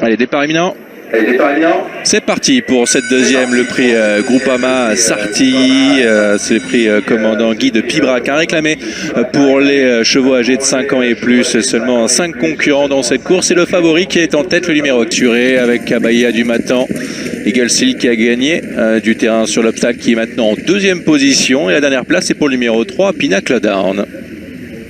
Allez, départ imminent. C'est parti pour cette deuxième, le prix Groupama Sarti, c'est le prix commandant Guy de Pibrac, réclamé pour les chevaux âgés de 5 ans et plus. Seulement 5 concurrents dans cette course et le favori qui est en tête, le numéro Turé avec Abaya du Matan. Eagle Seal qui a gagné du terrain sur l'obstacle, qui est maintenant en deuxième position, et la dernière place est pour le numéro 3, Pinnacle Down.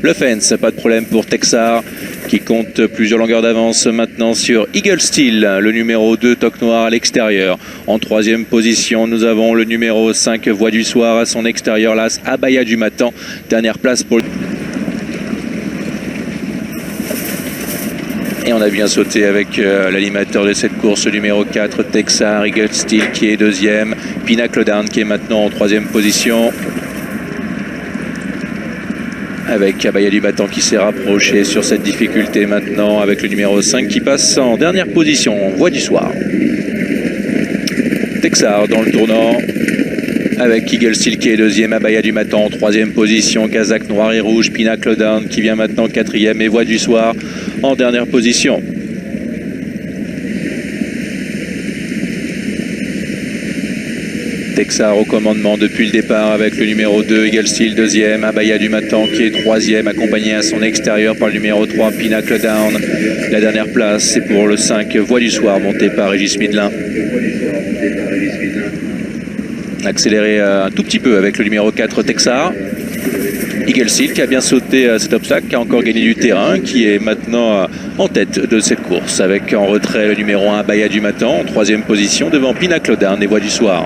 Le fence, pas de problème pour Texar qui compte plusieurs longueurs d'avance maintenant sur Eagle Steel, le numéro 2 Toque Noir à l'extérieur. En troisième position, nous avons le numéro 5 Voix du Soir à son extérieur, l'As Abaya du Matan. Dernière place pour... Et on a bien sauté avec l'animateur de cette course, le numéro 4 Texar, Eagle Steel qui est deuxième, Pinnacle Down qui est maintenant en troisième position, avec Abaya du Matan qui s'est rapproché sur cette difficulté maintenant, avec le numéro 5 qui passe en dernière position, Voix du Soir. Texar dans le tournant, avec Eagle Steel qui est deuxième, Abaya du Matan en troisième position, Kazakh Noir et Rouge, Pinnacle Down qui vient maintenant quatrième et Voix du Soir en dernière position. Texar au commandement depuis le départ avec le numéro 2 Eagle Steel deuxième, Abaya du Matan qui est troisième, accompagné à son extérieur par le numéro 3 Pinnacle Down. La dernière place c'est pour le 5 Voix du Soir monté par Régis Midlin. Accéléré un tout petit peu avec le numéro 4 Texar. Eagle Steel qui a bien sauté cet obstacle, qui a encore gagné du terrain, qui est maintenant en tête de cette course avec en retrait le numéro 1 Abaya du Matan en troisième position devant Pinnacle Down et Voix du Soir.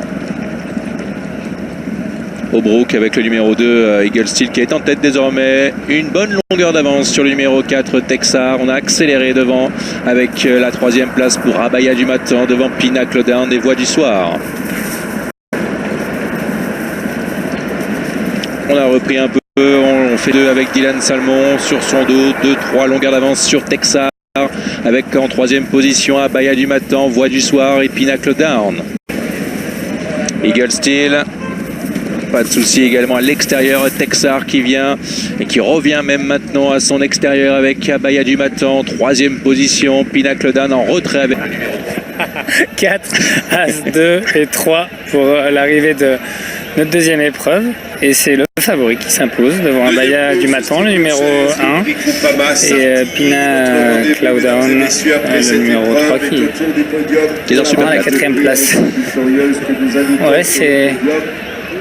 Obrook avec le numéro 2 Eagle Steel qui est en tête désormais, une bonne longueur d'avance sur le numéro 4 Texar. On a accéléré devant avec la troisième place pour Abaya du Matan devant Pinnacle Down et Voix du Soir. On a repris un peu, on fait 2 avec Dylan Salmon sur son dos, 2-3 longueurs d'avance sur Texar avec en troisième position Abaya du Matan, Voix du Soir et Pinnacle Down. Eagle Steel, pas de souci également à l'extérieur, Texar qui vient et qui revient même maintenant à son extérieur avec Abaya du Matan, troisième position, Pinnacle Down en retrait avec 4, As, 2 et 3 pour l'arrivée de notre deuxième épreuve. Et c'est le favori qui s'impose devant Abaya du Matan, le numéro 1, et Pinnacle Down, le numéro 3 qui est dans la quatrième place. Ouais, c'est